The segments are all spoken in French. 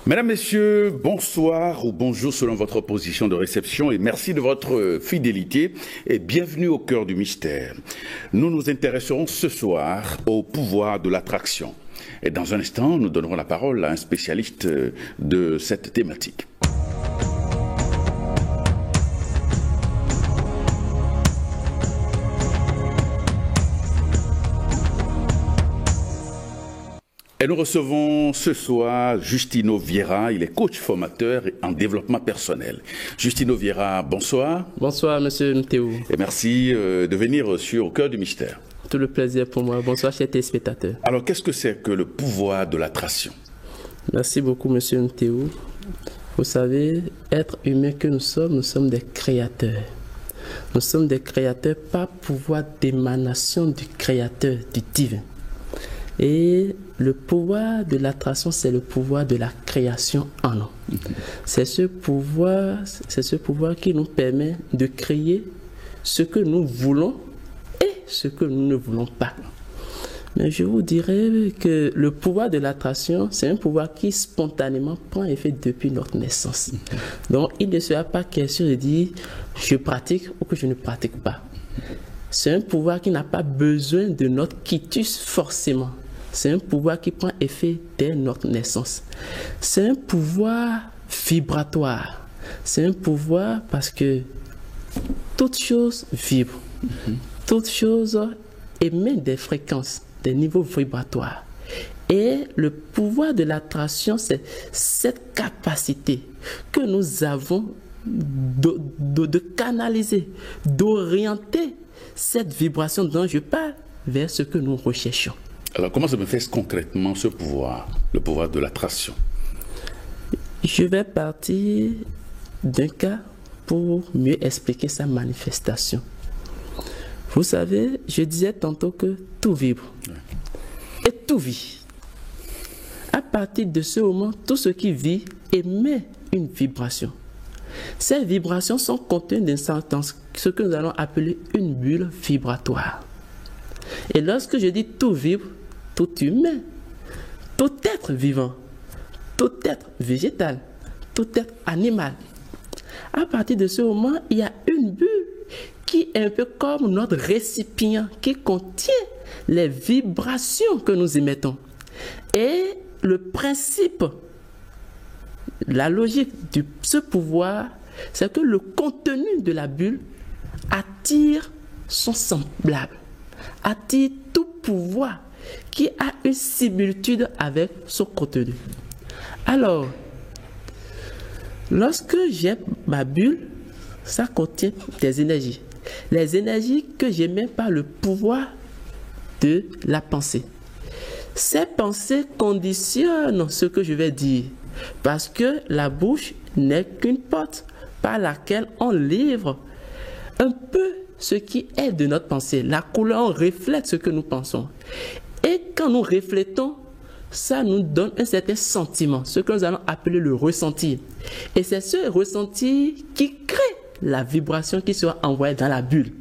Mesdames, Messieurs, bonsoir ou bonjour selon votre position de réception et merci de votre fidélité et bienvenue au cœur du mystère. Nous nous intéresserons ce soir au pouvoir de l'attraction. Et dans un instant, nous donnerons la parole à un spécialiste de cette thématique. Et nous recevons ce soir Justino Vieira, il est coach formateur en développement personnel. Justino Vieira, bonsoir. Bonsoir, monsieur Nteo. Et merci de venir sur Au cœur du mystère. Tout le plaisir pour moi. Bonsoir, chers téléspectateurs. Alors, qu'est-ce que c'est que le pouvoir de l'attraction? Merci beaucoup, monsieur Nteo. Vous savez, être humain que nous sommes des créateurs. Nous sommes des créateurs par pouvoir d'émanation du créateur, du divin. Et le pouvoir de l'attraction, c'est le pouvoir de la création en nous. C'est ce pouvoir qui nous permet de créer ce que nous voulons et ce que nous ne voulons pas. Mais je vous dirais que le pouvoir de l'attraction, c'est un pouvoir qui spontanément prend effet depuis notre naissance. Donc, il ne sera pas question de dire je pratique ou que je ne pratique pas. C'est un pouvoir qui n'a pas besoin de notre quitus forcément. C'est un pouvoir qui prend effet dès notre naissance. C'est un pouvoir vibratoire. C'est un pouvoir parce que toute chose vibre. Toute chose émet des fréquences, des niveaux vibratoires. Et le pouvoir de l'attraction, c'est cette capacité que nous avons de canaliser, d'orienter cette vibration dont je parle vers ce que nous recherchons. Alors, comment se manifeste concrètement ce pouvoir, le pouvoir de l'attraction? Je vais partir d'un cas pour mieux expliquer sa manifestation. Vous savez, je disais tantôt que tout vibre et tout vit. À partir de ce moment, tout ce qui vit émet une vibration. Ces vibrations sont contenues dans ce que nous allons appeler une bulle vibratoire. Et lorsque je dis tout vibre, tout humain, tout être vivant, tout être végétal, tout être animal. À partir de ce moment, il y a une bulle qui est un peu comme notre récipient qui contient les vibrations que nous émettons. Et le principe, la logique de ce pouvoir, c'est que le contenu de la bulle attire son semblable, attire tout pouvoir qui a une similitude avec son contenu. Alors, lorsque j'ai ma bulle, ça contient des énergies. Les énergies que j'émets par le pouvoir de la pensée. Ces pensées conditionnent ce que je vais dire. Parce que la bouche n'est qu'une porte par laquelle on livre un peu ce qui est de notre pensée. La couleur reflète ce que nous pensons. Et quand nous reflétons, ça nous donne un certain sentiment, ce que nous allons appeler le ressenti. Et c'est ce ressenti qui crée la vibration qui sera envoyée dans la bulle.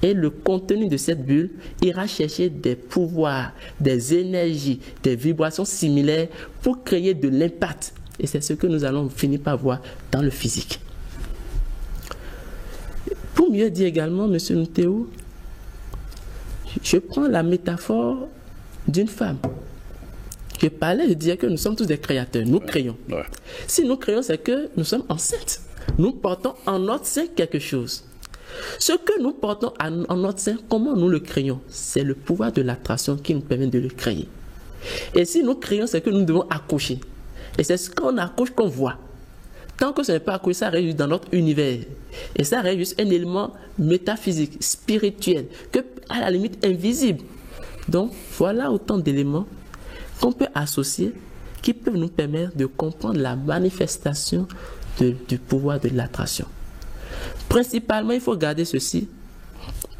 Et le contenu de cette bulle ira chercher des pouvoirs, des énergies, des vibrations similaires pour créer de l'impact. Et c'est ce que nous allons finir par voir dans le physique. Pour mieux dire également, monsieur Nteo, je prends la métaphore d'une femme. Je parlais, je disais que nous sommes tous des créateurs, nous créons. Ouais. Si nous créons, c'est que nous sommes enceintes. Nous portons en notre sein quelque chose. Ce que nous portons en notre sein, comment nous le créons? C'est le pouvoir de l'attraction qui nous permet de le créer. Et si nous créons, c'est que nous devons accoucher. Et c'est ce qu'on accouche qu'on voit. Tant que ce n'est pas accouché, ça reste juste dans notre univers. Et ça reste juste un élément métaphysique, spirituel, que à la limite invisible. Donc voilà autant d'éléments qu'on peut associer qui peuvent nous permettre de comprendre la manifestation du pouvoir de l'attraction. Principalement, il faut garder ceci.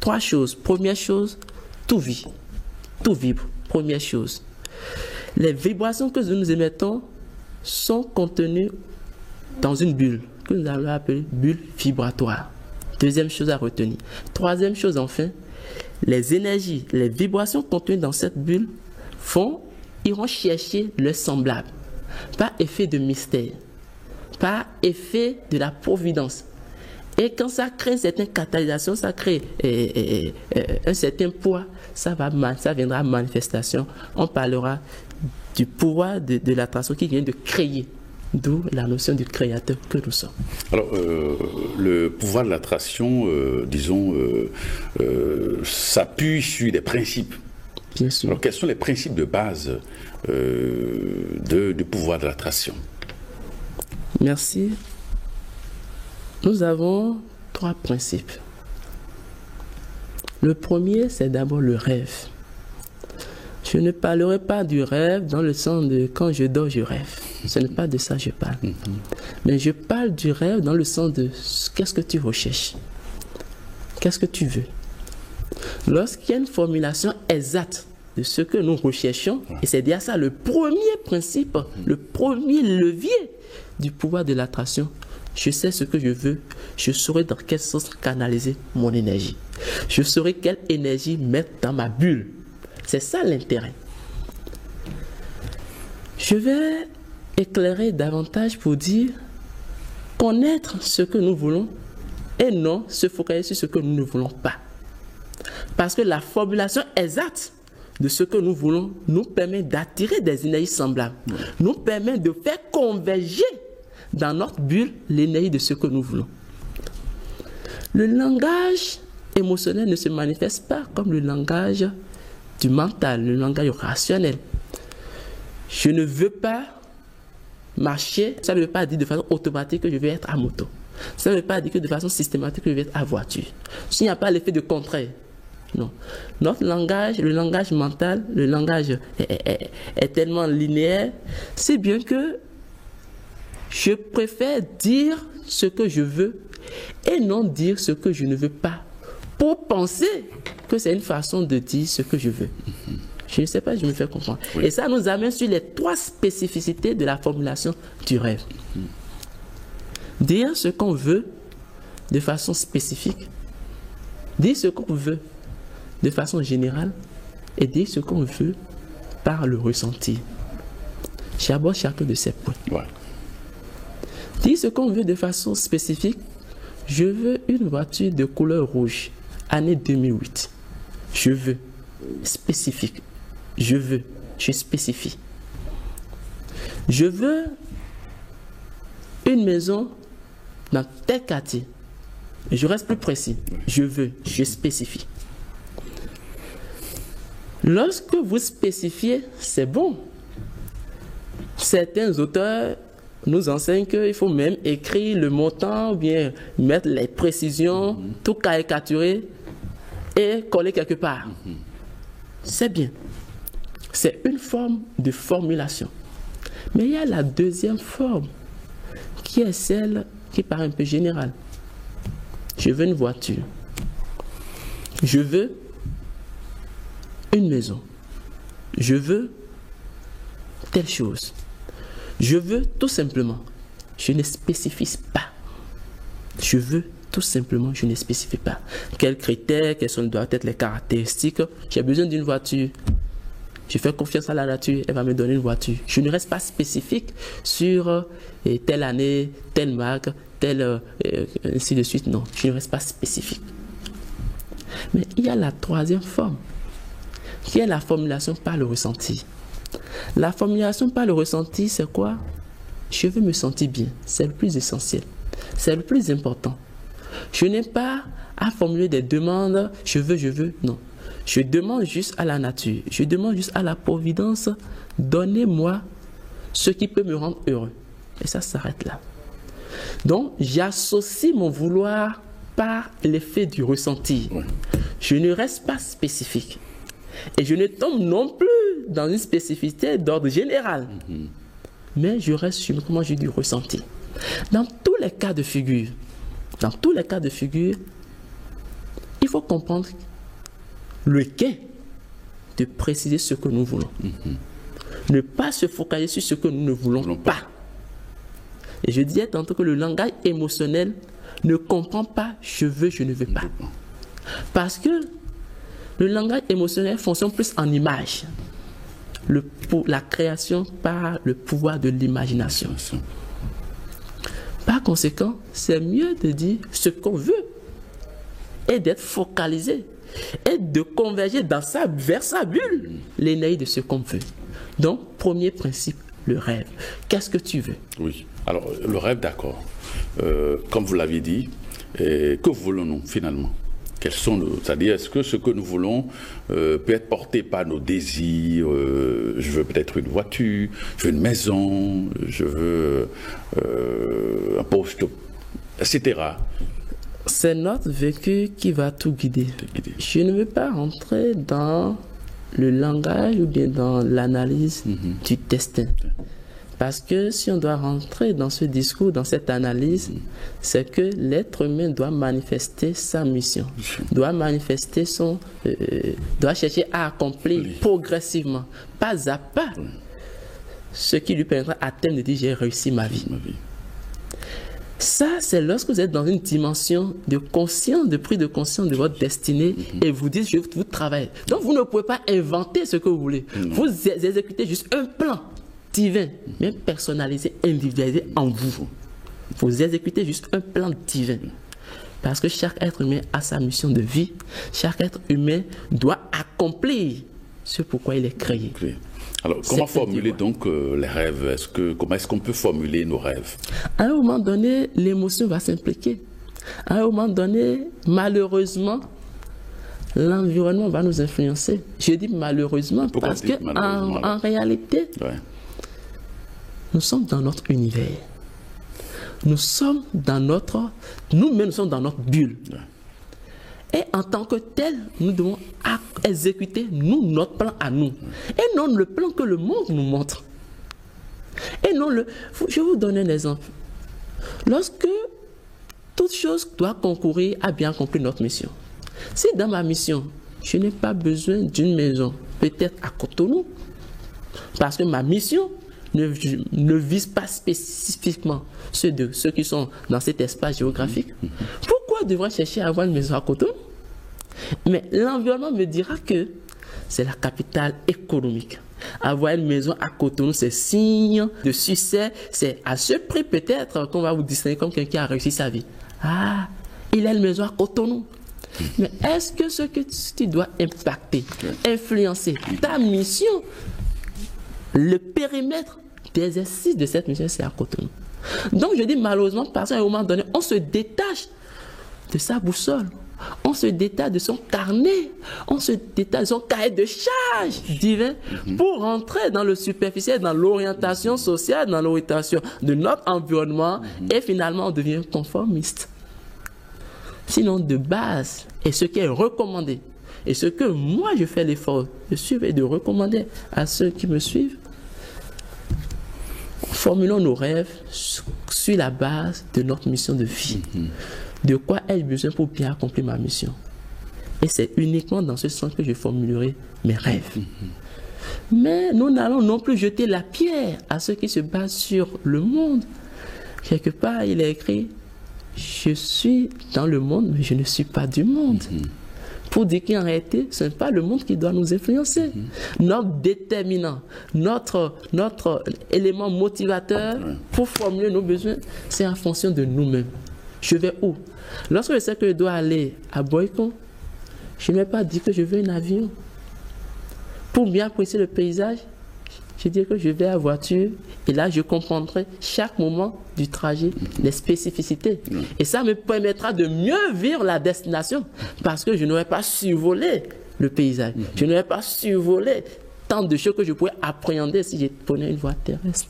3 choses. Première chose, tout vit. Tout vibre. Première chose. Les vibrations que nous émettons sont contenues dans une bulle que nous allons appeler bulle vibratoire. Deuxième chose à retenir. Troisième chose enfin, les énergies, les vibrations contenues dans cette bulle iront chercher le semblable. par effet de mystère, par effet de la providence. Et quand ça crée une certaine catalysation, ça crée un certain poids, ça viendra à manifestation. On parlera du pouvoir de l'attraction qui vient de créer, d'où la notion du créateur que nous sommes. Alors, le pouvoir de l'attraction, disons, s'appuie sur des principes. Bien sûr. Alors, quels sont les principes de base du pouvoir de l'attraction? Merci. Nous avons 3 principes. Le premier, c'est d'abord le rêve. Je ne parlerai pas du rêve dans le sens de quand je dors, je rêve. Ce n'est pas de ça que je parle. Mais je parle du rêve dans le sens de qu'est-ce que tu recherches? Qu'est-ce que tu veux? Lorsqu'il y a une formulation exacte de ce que nous recherchons, et c'est déjà ça le premier principe, le premier levier du pouvoir de l'attraction. Je sais ce que je veux, je saurai dans quel sens canaliser mon énergie. Je saurai quelle énergie mettre dans ma bulle. C'est ça l'intérêt. Je vais éclairer davantage pour dire connaître ce que nous voulons et non se focaliser sur ce que nous ne voulons pas. Parce que la formulation exacte de ce que nous voulons nous permet d'attirer des énergies semblables, nous permet de faire converger dans notre bulle l'énergie de ce que nous voulons. Le langage émotionnel ne se manifeste pas comme le langage du mental, le langage rationnel. Je ne veux pas marcher, ça ne veut pas dire de façon automatique que je vais être à moto. Ça ne veut pas dire que de façon systématique que je vais être à voiture. S'il n'y a pas l'effet de contraire. Non. Notre langage, le langage mental, le langage est tellement linéaire, c'est bien que je préfère dire ce que je veux et non dire ce que je ne veux pas pour penser que c'est une façon de dire ce que je veux. Je ne sais pas, je me fais comprendre. Oui. Et ça nous amène sur les 3 spécificités de la formulation du rêve. Dire ce qu'on veut de façon spécifique, dire ce qu'on veut de façon générale et dire ce qu'on veut par le ressenti. J'aborde chacun de ces points. Ouais. Dire ce qu'on veut de façon spécifique, je veux une voiture de couleur rouge, année 2008. Je veux, spécifique. Je veux, je spécifie. Je veux une maison dans tel quartier. Je reste plus précis. Je veux, je spécifie. Lorsque vous spécifiez, c'est bon. Certains auteurs nous enseignent qu'il faut même écrire le montant ou bien mettre les précisions, tout caricaturer et coller quelque part. C'est bien. C'est une forme de formulation. Mais il y a la deuxième forme qui est celle qui paraît un peu générale. Je veux une voiture. Je veux une maison. Je veux telle chose. Je veux tout simplement. Je ne spécifie pas. Je veux tout simplement, je ne spécifie pas. Quels critères, quelles doivent être les caractéristiques. J'ai besoin d'une voiture. Je fais confiance à la nature, elle va me donner une voiture. Je ne reste pas spécifique sur telle année, telle marque, telle, ainsi de suite. Non, je ne reste pas spécifique. Mais il y a la troisième forme, qui est la formulation par le ressenti. La formulation par le ressenti, c'est quoi? Je veux me sentir bien. C'est le plus essentiel. C'est le plus important. Je n'ai pas à formuler des demandes, je veux, non. Je demande juste à la nature, je demande juste à la providence, donnez-moi ce qui peut me rendre heureux. Et ça s'arrête là. Donc, j'associe mon vouloir par l'effet du ressenti. Ouais. Je ne reste pas spécifique. Et je ne tombe non plus dans une spécificité d'ordre général. Mais je reste sur, comment je dis, ressenti. Dans tous les cas de figure, il faut comprendre le quai de préciser ce que nous voulons. Ne pas se focaliser sur ce que nous ne voulons pas. Et je disais tantôt que le langage émotionnel ne comprend pas je veux, je ne veux pas. Parce que le langage émotionnel fonctionne plus en image. la création par le pouvoir de l'imagination. Par conséquent, c'est mieux de dire ce qu'on veut et d'être focalisé et de converger vers sa bulle l'énergie de ce qu'on veut. Donc, premier principe, le rêve. Qu'est-ce que tu veux? Oui. Alors, le rêve, d'accord. Comme vous l'aviez dit, que voulons-nous finalement? C'est-à-dire, est-ce que ce que nous voulons peut être porté par nos désirs? Je veux peut-être une voiture, je veux une maison, je veux un poste, etc. C'est notre vécu qui va tout guider. Je ne veux pas rentrer dans le langage ou bien dans l'analyse du destin. Parce que si on doit rentrer dans ce discours, dans cette analyse, c'est que l'être humain doit manifester sa mission, doit manifester doit chercher à accomplir progressivement, pas à pas, ce qui lui permettra à terme de dire j'ai réussi ma vie. Ça, c'est lorsque vous êtes dans une dimension de conscience, de prise de conscience de votre destinée et vous dites je vous travaille. Donc vous ne pouvez pas inventer ce que vous voulez. Vous exécutez juste un plan divin, même personnalisé, individualisé en vous. Vous exécutez juste un plan divin. Parce que chaque être humain a sa mission de vie. Chaque être humain doit accomplir ce pourquoi il est créé. Alors, comment formuler donc les rêves? Comment est-ce qu'on peut formuler nos rêves? À un moment donné, l'émotion va s'impliquer. À un moment donné, malheureusement, l'environnement va nous influencer. Je dis malheureusement parce qu'en réalité, nous sommes dans notre univers. Nous sommes dans nous-mêmes nous sommes dans notre bulle. Et en tant que tel, nous devons exécuter notre plan à nous. Et non le plan que le monde nous montre. Et non je vais vous donner un exemple. Lorsque toute chose doit concourir à bien accomplir notre mission. Si dans ma mission, je n'ai pas besoin d'une maison, peut-être à Cotonou, parce que ma mission ne vise pas spécifiquement ceux qui sont dans cet espace géographique. Pourquoi devrais-je chercher à avoir une maison à Cotonou? Mais l'environnement me dira que c'est la capitale économique. Avoir une maison à Cotonou, c'est signe de succès. C'est à ce prix peut-être qu'on va vous distinguer comme quelqu'un qui a réussi sa vie. Ah, il a une maison à Cotonou. Mais est-ce que ce que tu dois impacter, influencer ta mission, le périmètre d'exercice de cette mission, c'est à Cotonou? Donc je dis malheureusement parce qu'à un moment donné, on se détache de sa boussole, on se détache de son carnet, on se détache de son cahier de charge divin pour rentrer dans le superficiel, dans l'orientation sociale, dans l'orientation de notre environnement et finalement on devient conformiste. Sinon de base, et ce qui est recommandé, et ce que moi je fais l'effort de suivre et de recommander à ceux qui me suivent, formulons nos rêves sur la base de notre mission de vie. De quoi ai-je besoin pour bien accomplir ma mission? Et c'est uniquement dans ce sens que je formulerai mes rêves. Mais nous n'allons non plus jeter la pierre à ceux qui se basent sur le monde. Quelque part, il est écrit « Je suis dans le monde, mais je ne suis pas du monde ». Pour dire qu'en réalité, ce n'est pas le monde qui doit nous influencer. Notre déterminant, notre élément motivateur pour formuler nos besoins, c'est en fonction de nous-mêmes. Je vais où? Lorsque je sais que je dois aller à Boycon, je ne vais pas dire que je veux un avion. Pour bien apprécier le paysage, je dis que je vais à voiture et là je comprendrai chaque moment du trajet, les spécificités. Et ça me permettra de mieux vivre la destination parce que je n'aurai pas survolé le paysage. Je n'aurai pas survolé tant de choses que je pourrais appréhender si je prenais une voie terrestre.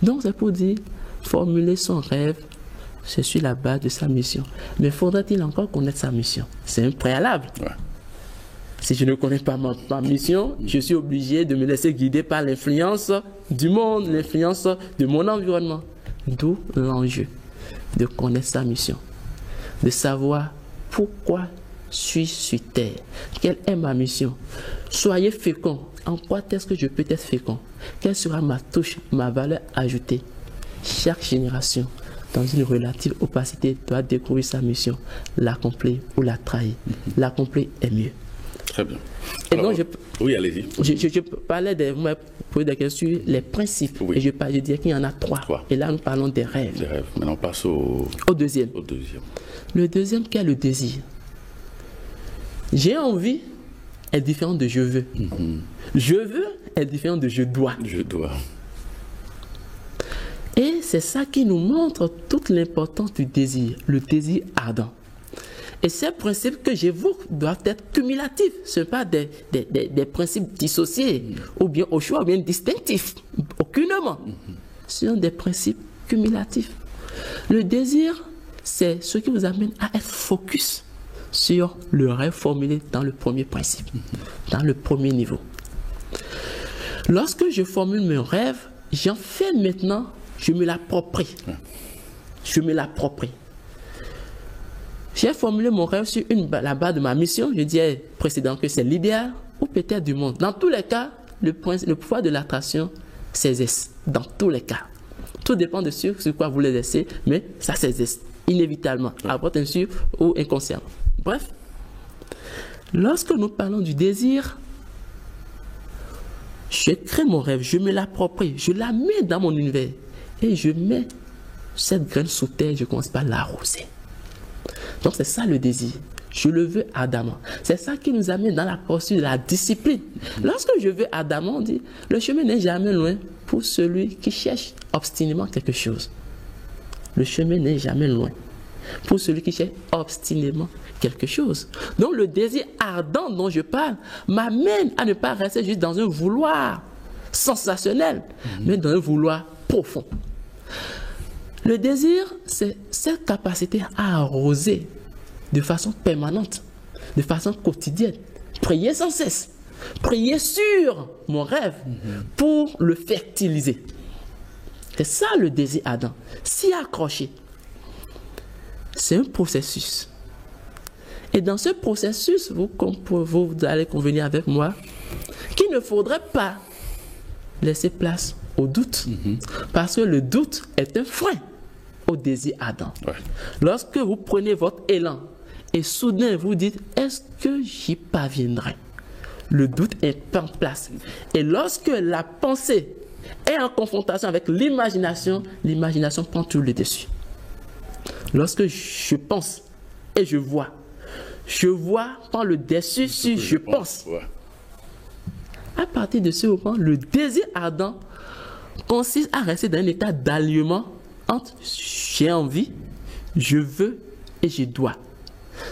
Donc c'est pour dire, formuler son rêve, c'est sur la base de sa mission. Mais faudra-t-il encore connaître sa mission? C'est un préalable. Si je ne connais pas ma mission, je suis obligé de me laisser guider par l'influence du monde, l'influence de mon environnement. D'où l'enjeu de connaître sa mission, de savoir pourquoi suis-je sur terre, quelle est ma mission. Soyez fécond. En quoi est-ce que je peux être fécond? Quelle sera ma touche, ma valeur ajoutée? Chaque génération, dans une relative opacité, doit découvrir sa mission, l'accomplir ou la trahir. L'accomplir est mieux. Très bien. Et Alors, donc, oui, allez-y. Je parlais vous m'avez posé des questions sur les principes. Oui. Et je disais qu'il y en a 3. Et là, nous parlons des rêves. Des rêves. Maintenant, on passe au deuxième. Le deuxième, qui est le désir. J'ai envie est différent de je veux. Je veux est différent de je dois. Je dois. Et c'est ça qui nous montre toute l'importance du désir, le désir ardent. Et ces principes que j'évoque doivent être cumulatifs. Ce ne sont pas des principes dissociés, ou bien au choix, ou bien distinctifs, aucunement. Ce sont des principes cumulatifs. Le désir, c'est ce qui vous amène à être focus sur le rêve formulé dans le premier principe, dans le premier niveau. Lorsque je formule mon rêve, j'en fais maintenant, je me l'approprie. Je me l'approprie. J'ai formulé mon rêve sur la base de ma mission. Je disais précédemment que c'est l'idéal ou peut-être du monde. Dans tous les cas, le pouvoir de l'attraction s'exerce. Dans tous les cas. Tout dépend de sur quoi vous l'exercez, mais ça s'exerce inévitablement, à votre insu ou inconscient. Bref, lorsque nous parlons du désir, je crée mon rêve, je me l'approprie, je la mets dans mon univers et je mets cette graine sous terre, je commence par l'arroser. Donc c'est ça le désir. Je le veux ardemment. C'est ça qui nous amène dans la poursuite de la discipline. Lorsque je veux ardemment, on dit, le chemin n'est jamais loin pour celui qui cherche obstinément quelque chose. Le chemin n'est jamais loin pour celui qui cherche obstinément quelque chose. Donc le désir ardent dont je parle m'amène à ne pas rester juste dans un vouloir sensationnel, mais dans un vouloir profond. Le désir, c'est cette capacité à arroser de façon permanente, de façon quotidienne, prier sans cesse, prier sur mon rêve pour le fertiliser. C'est ça le désir ardent. S'y accrocher, c'est un processus. Et dans ce processus, vous allez convenir avec moi qu'il ne faudrait pas laisser place au doute. Parce que le doute est un frein au désir ardent. Ouais. Lorsque vous prenez votre élan et soudain vous dites, est-ce que j'y parviendrai? Le doute est en place. Et lorsque la pensée est en confrontation avec l'imagination, l'imagination prend tout le dessus. Lorsque je pense et je vois prend le dessus sur je pense. Ouais. À partir de ce moment, le désir ardent consiste à rester dans un état d'alignement entre j'ai envie, je veux et je dois.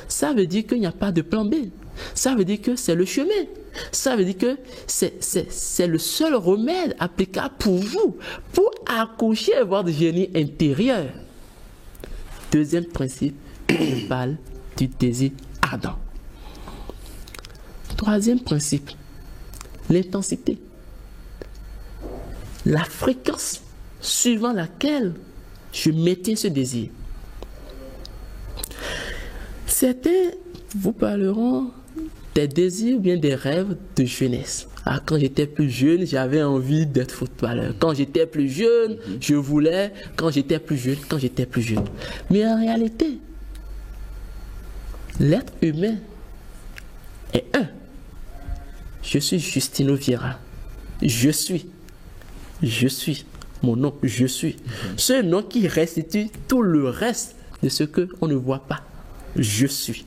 Ça veut dire qu'il n'y a pas de plan B. Ça veut dire que c'est le chemin. Ça veut dire que c'est le seul remède applicable pour vous, pour accoucher votre génie intérieur. Deuxième principe, je parle du désir ardent. Troisième principe, l'intensité. La fréquence suivant laquelle je maintiens ce désir. Certains vous parleront des désirs ou bien des rêves de jeunesse. Ah, quand j'étais plus jeune, j'avais envie d'être footballeur. Quand j'étais plus jeune, je voulais. Quand j'étais plus jeune. Mais en réalité, l'être humain est un. Je suis Justino Vieira. Je suis. Mon nom, je suis. Ce nom qui restitue tout le reste de ce qu'on ne voit pas. Je suis.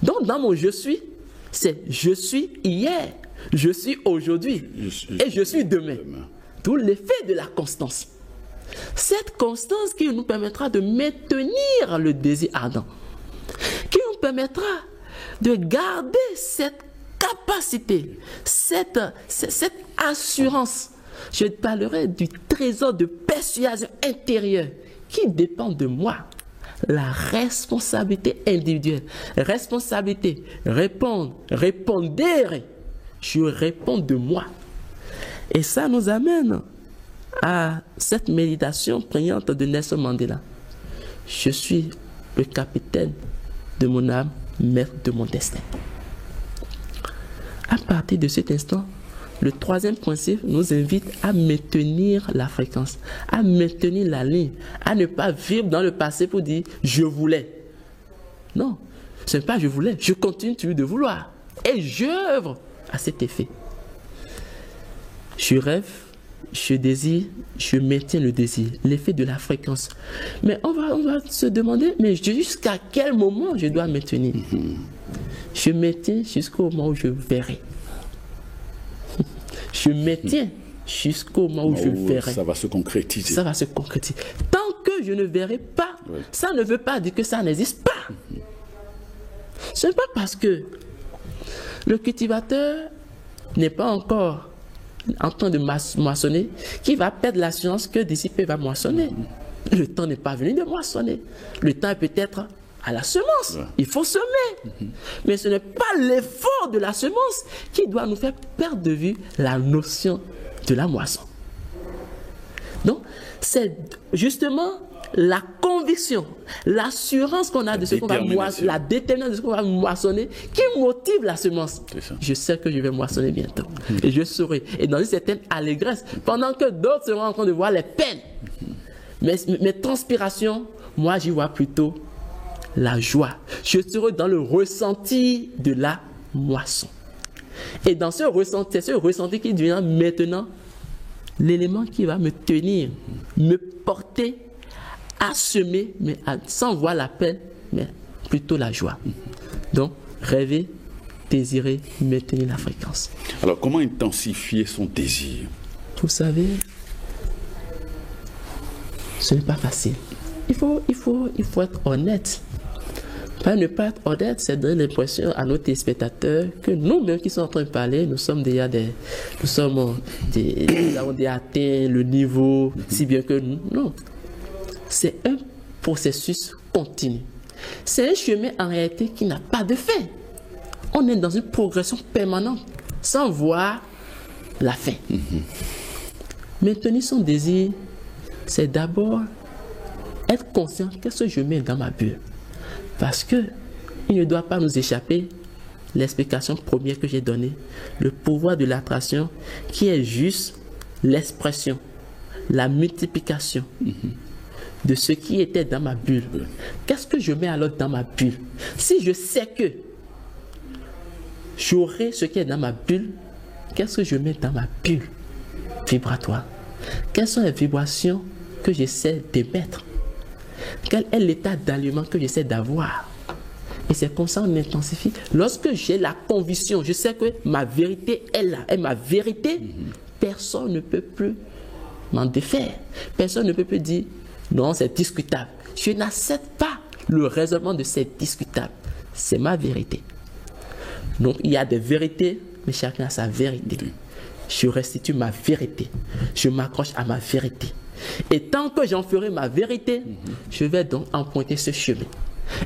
Donc, dans mon je suis, c'est je suis hier, je suis aujourd'hui et je suis demain. D'où l'effet de la constance. Cette constance qui nous permettra de maintenir le désir ardent, qui nous permettra de garder cette capacité, cette assurance. Je parlerai du trésor de persuasion intérieure qui dépend de moi. La responsabilité individuelle. Responsabilité, répondre. Je réponds de moi. Et ça nous amène à cette méditation prégnante de Nelson Mandela. Je suis le capitaine de mon âme, maître de mon destin. À partir de cet instant, le troisième principe nous invite à maintenir la fréquence, à maintenir la ligne, à ne pas vivre dans le passé pour dire « je voulais ». Non, ce n'est pas « je voulais », je continue toujours de vouloir. et j'œuvre à cet effet. Je rêve, je désire, je maintiens le désir, l'effet de la fréquence. Mais on va se demander, mais jusqu'à quel moment je dois maintenir? Je maintiens jusqu'au moment où je verrai. Je maintiens jusqu'au moment où je verrai. Ça va se concrétiser. Ça va se concrétiser. Tant que je ne verrai pas, ça ne veut pas dire que ça n'existe pas. Ce n'est pas parce que le cultivateur n'est pas encore en train de moissonner qu'il va perdre l'assurance que d'ici peu il va moissonner. Le temps n'est pas venu de moissonner. Le temps est peut-être à la semence. Il faut semer. Mais ce n'est pas l'effort de la semence qui doit nous faire perdre de vue la notion de la moisson. Donc, c'est justement la conviction, l'assurance qu'on a de ce qu'on va moissonner, la détermination de ce qu'on va moissonner qui motive la semence. Je sais que je vais moissonner bientôt. Et je saurai. Et dans une certaine allégresse, pendant que d'autres seront en train de voir les peines. Mes transpirations, moi j'y vois plutôt la joie. Je serai dans le ressenti de la moisson. Et dans ce ressenti, c'est ce ressenti qui devient maintenant l'élément qui va me tenir, me porter à semer, mais sans voir la peine, mais plutôt la joie. Donc, rêver, désirer, maintenir la fréquence. Alors, comment intensifier son désir? Vous savez, ce n'est pas facile. Il faut être honnête. Ne pas être honnête, c'est donner l'impression à nos téléspectateurs que nous-mêmes qui sommes en train de parler, nous avons déjà atteint le niveau, si bien que nous, non. C'est un processus continu. C'est un chemin en réalité qui n'a pas de fin. On est dans une progression permanente, sans voir la fin. Maintenir son désir, c'est d'abord être conscient qu'est-ce que je mets dans ma bulle. Parce que il ne doit pas nous échapper l'explication première que j'ai donnée, le pouvoir de l'attraction qui est juste l'expression, la multiplication de ce qui était dans ma bulle. Qu'est-ce que je mets alors dans ma bulle? Si je sais que j'aurai ce qui est dans ma bulle, qu'est-ce que je mets dans ma bulle vibratoire? Quelles sont les vibrations que j'essaie d'émettre? Quel est l'état d'aliment que j'essaie d'avoir? Et c'est comme ça qu'on intensifie. Lorsque j'ai la conviction, je sais que ma vérité est là. Et ma vérité, personne ne peut plus m'en défaire. Personne ne peut plus dire, non, c'est discutable. Je n'accepte pas le raisonnement de c'est discutable. C'est ma vérité. Donc, il y a des vérités, mais chacun a sa vérité. Je restitue ma vérité. Je m'accroche à ma vérité. Et tant que j'en ferai ma vérité, je vais donc emprunter ce chemin.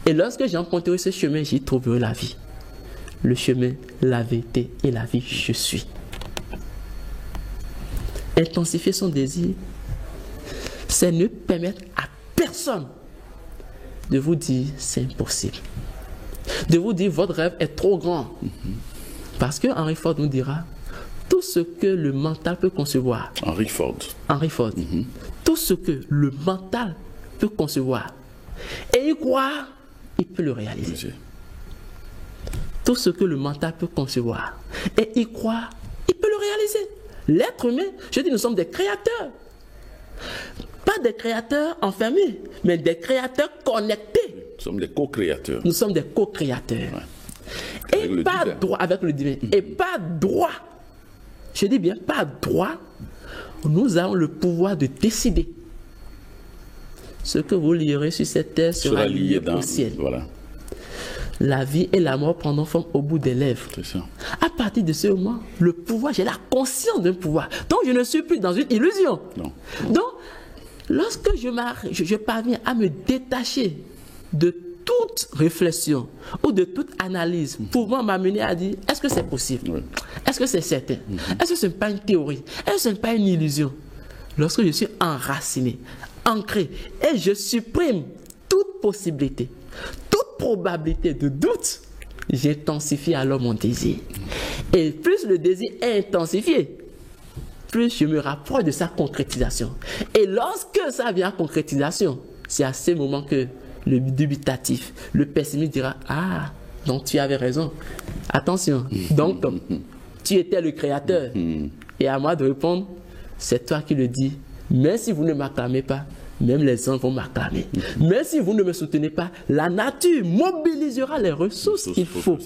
Et lorsque j'emprunterai ce chemin, j'y trouverai la vie. Le chemin, la vérité et la vie, je suis. Intensifier son désir, c'est ne permettre à personne de vous dire c'est impossible. De vous dire votre rêve est trop grand. Parce que Henry Ford nous dira tout ce que le mental peut concevoir. Henry Ford. Tout ce que le mental peut concevoir et y croire, il peut le réaliser. Tout ce que le mental peut concevoir et y croire, il peut le réaliser. L'être humain, je dis, nous sommes des créateurs. Pas des créateurs enfermés, mais des créateurs connectés. Nous sommes des co-créateurs. Nous sommes des co-créateurs. Ouais. Et pas droit avec le divin. Et pas droit. Je dis bien, pas droit. Nous avons le pouvoir de décider. Ce que vous lirez sur cette terre sera lié au ciel. Voilà. La vie et la mort prendront forme au bout des lèvres. C'est ça. À partir de ce moment, le pouvoir, j'ai la conscience d'un pouvoir. Donc, je ne suis plus dans une illusion. Non. Donc, lorsque je parviens à me détacher de toute réflexion ou de toute analyse pouvant m'amener à dire, est-ce que c'est possible? Est-ce que c'est certain? Est-ce que ce n'est pas une théorie? Est-ce que ce n'est pas une illusion? Lorsque je suis enraciné, ancré, et je supprime toute possibilité, toute probabilité de doute, j'intensifie alors mon désir. Et plus le désir est intensifié, plus je me rapproche de sa concrétisation. Et lorsque ça vient à concrétisation, c'est à ce moment que le dubitatif, le pessimiste dira, ah, donc tu avais raison, Attention. Donc, tu étais le créateur. Et à moi de répondre, c'est toi qui le dis. Mais si vous ne m'acclamez pas, même les anges vont m'acclamer. Mais si vous ne me soutenez pas, la nature mobilisera les ressources qu'il faut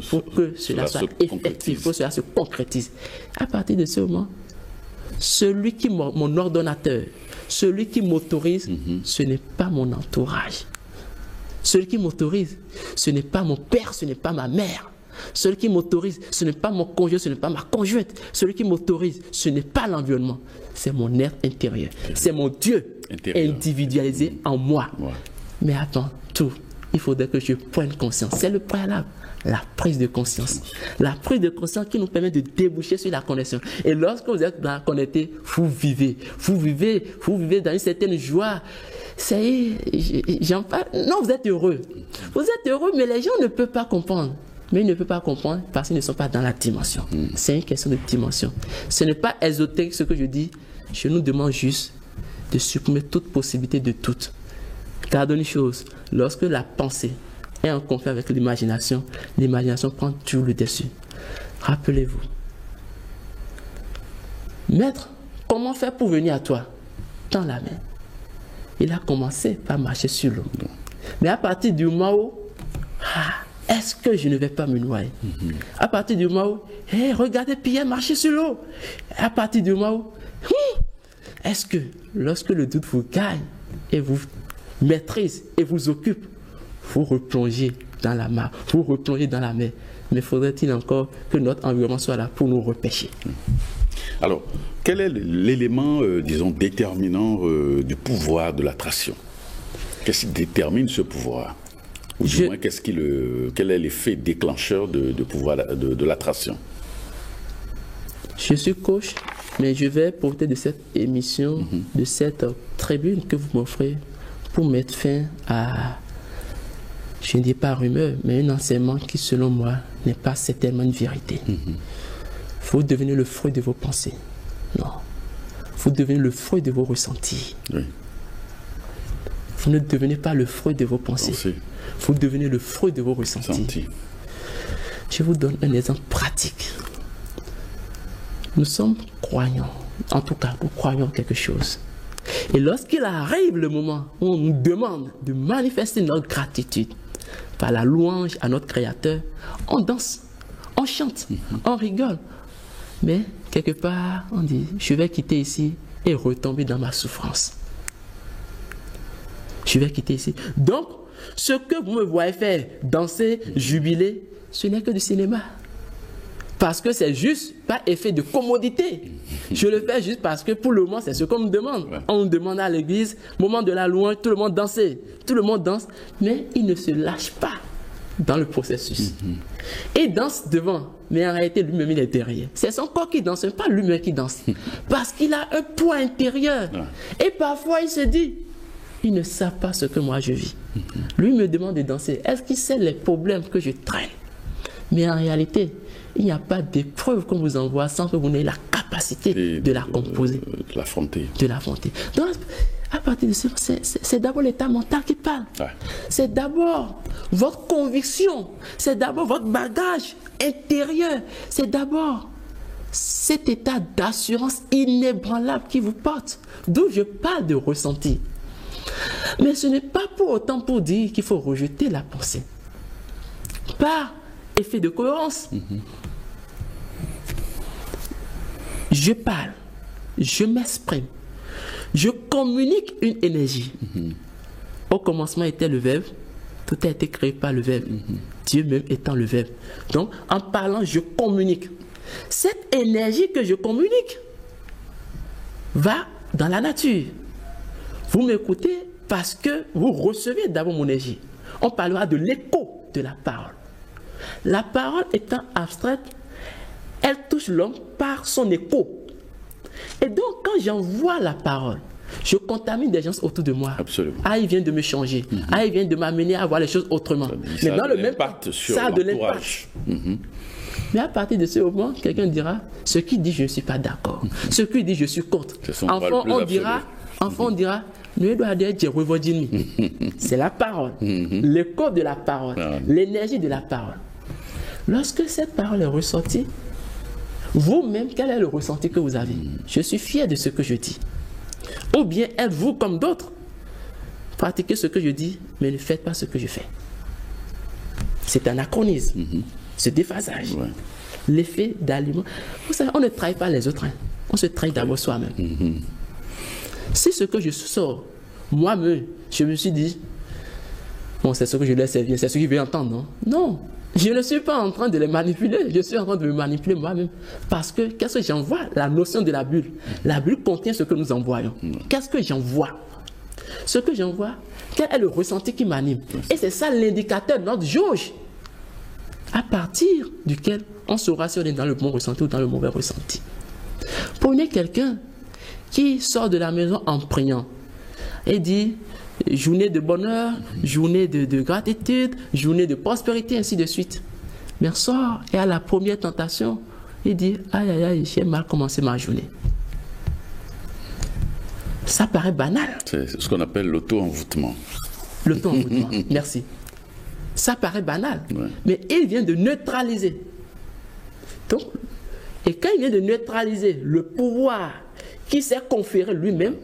pour que cela soit effectif, pour que cela se concrétise. À partir de ce moment, celui qui est mon ordonnateur, celui qui m'autorise, ce n'est pas mon entourage. Celui qui m'autorise, ce n'est pas mon père, ce n'est pas ma mère. Celui qui m'autorise, ce n'est pas mon conjoint, ce n'est pas ma conjointe. Celui qui m'autorise, ce n'est pas l'environnement, c'est mon être intérieur. C'est mon Dieu individualisé en moi. Mais avant tout, il faudrait que je prenne conscience. C'est le préalable. La prise de conscience. La prise de conscience qui nous permet de déboucher sur la connexion. Et lorsque vous êtes dans la connecté, vous vivez dans une certaine joie. Ça y est, j'en parle. Non, vous êtes heureux. Vous êtes heureux, mais les gens ne peuvent pas comprendre. Mais ils ne peuvent pas comprendre parce qu'ils ne sont pas dans la dimension. C'est une question de dimension. Ce n'est pas ésotérique ce que je dis. Je nous demande juste de supprimer toute possibilité de doute. Gardons une chose, lorsque la pensée est en conflit avec l'imagination prend tout le dessus. Rappelez-vous. Maître, comment faire pour venir à toi? Tends la main. Il a commencé par marcher sur l'eau. Mais à partir du moment où, est-ce que je ne vais pas me noyer? À partir du moment où, regardez Pierre marcher sur l'eau. À partir du moment où, est-ce que lorsque le doute vous gagne et vous maîtrise et vous occupe, vous replongez dans la mer, vous replongez dans la mer. Mais faudrait-il encore que notre environnement soit là pour nous repêcher? Alors, quel est l'élément, disons, déterminant du pouvoir de l'attraction? Qu'est-ce qui détermine ce pouvoir? Ou du moins, quel est l'effet déclencheur de pouvoir de l'attraction? Je suis coach, mais je vais profiter de cette émission, de cette tribune que vous m'offrez pour mettre fin à, je ne dis pas rumeur, mais un enseignement qui, selon moi, n'est pas certainement une vérité. Vous devenez le fruit de vos pensées. Non. Vous devenez le fruit de vos ressentis. Oui. Vous ne devenez pas le fruit de vos pensées. Vous devenez le fruit de vos ressentis. Je vous donne un exemple pratique. Nous sommes croyants. En tout cas, nous croyons quelque chose. Et lorsqu'il arrive le moment où on nous demande de manifester notre gratitude par la louange à notre Créateur, on danse, on chante, on rigole. Mais quelque part, on dit, je vais quitter ici et retomber dans ma souffrance. Je vais quitter ici. Donc, ce que vous me voyez faire, danser, jubiler, ce n'est que du cinéma. Parce que c'est juste par effet de commodité. Je le fais juste parce que pour le moment, c'est ce qu'on me demande. On me demande à l'église, moment de la louange, tout le monde danser. Tout le monde danse, mais il ne se lâche pas dans le processus. Il danse devant, mais en réalité, lui-même, il est derrière. C'est son corps qui danse, pas lui-même qui danse. Parce qu'il a un poids intérieur. Et parfois, il se dit, ils ne savent pas ce que moi je vis. Lui me demande de danser. Est-ce qu'il sait les problèmes que je traîne? Mais en réalité, il n'y a pas d'épreuve qu'on vous envoie sans que vous n'ayez la capacité de la composer. De l'affronter. De l'affronter. Donc, à partir de ça, c'est d'abord l'état mental qui parle. C'est d'abord votre conviction. C'est d'abord votre bagage intérieur. C'est d'abord cet état d'assurance inébranlable qui vous porte. D'où je parle de ressenti. Mais ce n'est pas pour autant pour dire qu'il faut rejeter la pensée. Par effet de cohérence. Je parle, je m'exprime, je communique une énergie. Au commencement était le Verbe, tout a été créé par le Verbe, Dieu même étant le Verbe. Donc, en parlant, je communique. Cette énergie que je communique va dans la nature. Vous m'écoutez parce que vous recevez d'abord mon énergie. On parlera de l'écho de la parole. La parole étant abstraite, elle touche l'homme par son écho. Et donc, quand j'envoie la parole, je contamine des gens autour de moi. Absolument. Ah, il vient de me changer. Ah, il vient de m'amener à voir les choses autrement. Mais dans le même temps, ça a de l'impact. Mais à partir de ce moment, quelqu'un dira, ce qui dit je ne suis pas d'accord. Ce qui dit je suis contre. Enfant, on dira, c'est la parole. L'écho de la parole. L'énergie de la parole. Lorsque cette parole est ressortie, vous-même, quel est le ressenti que vous avez? Je suis fier de ce que je dis. Ou bien êtes-vous comme d'autres? Pratiquez ce que je dis, mais ne faites pas ce que je fais. C'est un anachronisme, ce déphasage. Ouais. L'effet d'aliment. Vous savez, on ne trahit pas les autres, hein. On se trahit d'abord soi-même. Si ce que je sors, moi-même, je me suis dit, bon, c'est ce que je laisse servir, c'est ce qu'ils veulent entendre, non? Non, je ne suis pas en train de les manipuler, je suis en train de me manipuler moi-même. Parce que, qu'est-ce que j'envoie? La notion de la bulle. La bulle contient ce que nous envoyons. Qu'est-ce que j'envoie? Ce que j'envoie, quel est le ressenti qui m'anime? Et c'est ça l'indicateur de notre jauge, à partir duquel on saura si on est dans le bon ressenti ou dans le mauvais ressenti. Prenez quelqu'un qui sort de la maison en priant et dit journée de bonheur, journée de gratitude, journée de prospérité, ainsi de suite. Mais sort et à la première tentation, il dit aïe aïe aïe, j'ai mal commencé ma journée. Ça paraît banal. C'est ce qu'on appelle l'auto-envoûtement. L'auto-envoûtement, merci. Ça paraît banal, mais il vient de neutraliser. Donc, et quand il vient de neutraliser le pouvoir qui s'est conféré lui-même,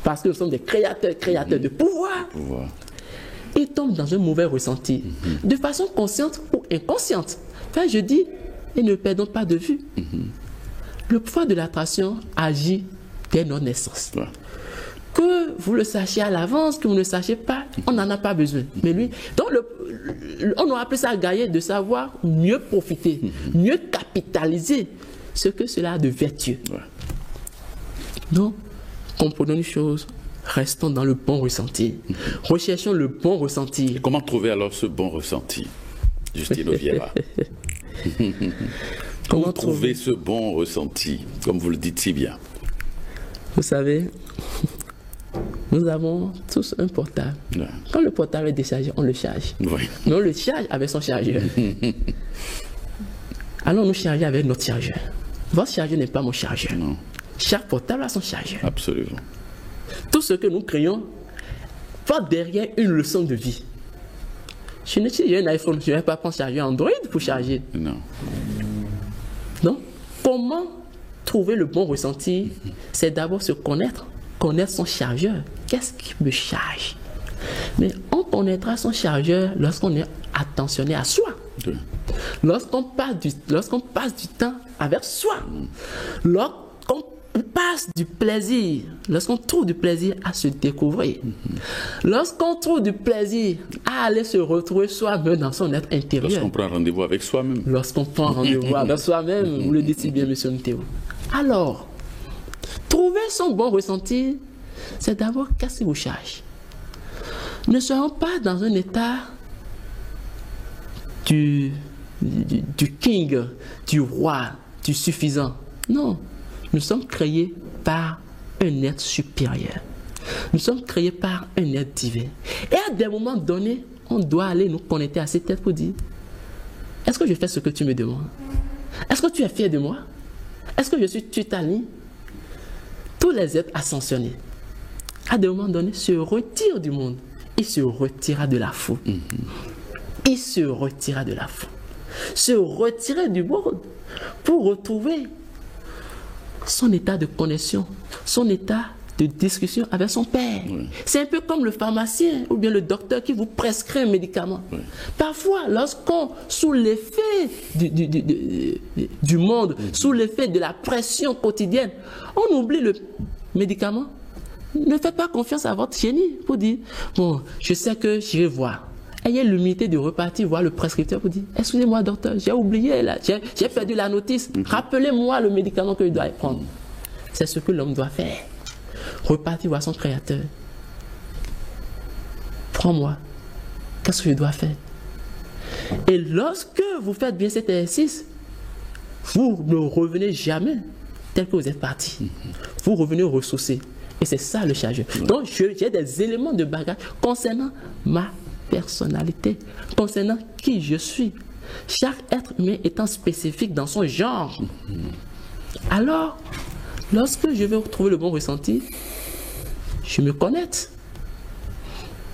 parce que nous sommes des créateurs de pouvoir, il tombe dans un mauvais ressenti, de façon consciente ou inconsciente. Enfin, je dis, et ne perdons pas de vue, le pouvoir de l'attraction agit dès notre naissance. Que vous le sachiez à l'avance, que vous ne le sachiez pas, on n'en a pas besoin. Mais lui, donc on aura appelé ça à gagner de savoir mieux profiter, mieux capitaliser ce que cela a de vertueux. Donc, comprenons une chose, restons dans le bon ressenti. Recherchons le bon ressenti. Et comment trouver alors ce bon ressenti, Justine Oviera? Comment trouver ce bon ressenti, comme vous le dites si bien? Vous savez, nous avons tous un portable. Quand le portable est déchargé, on le charge. Mais on le charge avec son chargeur. Allons nous charger avec notre chargeur. Votre chargeur n'est pas mon chargeur. Non. Chaque portable a son chargeur. Absolument. Tout ce que nous créons va derrière une leçon de vie. Si j'ai un iPhone, je ne vais pas prendre chargeur Android pour charger. Non. Donc, comment trouver le bon ressenti? C'est d'abord se connaître son chargeur. Qu'est-ce qui me charge? Mais on connaîtra son chargeur lorsqu'on est attentionné à soi. Lorsqu'on passe du temps avec soi. Lorsqu'on passe du plaisir. Lorsqu'on trouve du plaisir à se découvrir. Lorsqu'on trouve du plaisir à aller se retrouver soi-même dans son être intérieur. Lorsqu'on prend rendez-vous avec soi-même. Lorsqu'on prend rendez-vous avec soi-même. Vous le dites si bien, monsieur Nteo. Alors, trouver son bon ressenti, c'est d'abord qu'est-ce qui vous charge. Ne soyons pas dans un état du king, du roi, du suffisant. Non, nous sommes créés par un être supérieur. Nous sommes créés par un être divin. Et à des moments donnés, on doit aller nous connecter à cet être pour dire, est-ce que je fais ce que tu me demandes? Est-ce que tu es fier de moi? Est-ce que je suis tutali? Tous les êtres ascensionnés, à des moments donnés, se retirent du monde. Il se retira de la foule. Il se retira de la foule. Se retirer du monde pour retrouver son état de connexion, son état de discussion avec son père. C'est un peu comme le pharmacien ou bien le docteur qui vous prescrit un médicament. Parfois, lorsqu'on, sous l'effet du monde, sous l'effet de la pression quotidienne, on oublie le médicament. Ne faites pas confiance à votre génie pour dire, bon, je sais que je vais voir. Ayez l'humilité de repartir voir le prescripteur pour dire, excusez-moi docteur, j'ai oublié là, j'ai perdu la notice, rappelez-moi le médicament que je dois prendre. C'est ce que l'homme doit faire. Repartir voir son créateur. Prends-moi, qu'est-ce que je dois faire? Et lorsque vous faites bien cet exercice, vous ne revenez jamais tel que vous êtes parti. Vous revenez ressourcés. Et c'est ça le chargeur. Donc j'ai des éléments de bagage concernant ma personnalité, concernant qui je suis. Chaque être humain étant spécifique dans son genre. Alors, lorsque je vais retrouver le bon ressenti, je me connecte.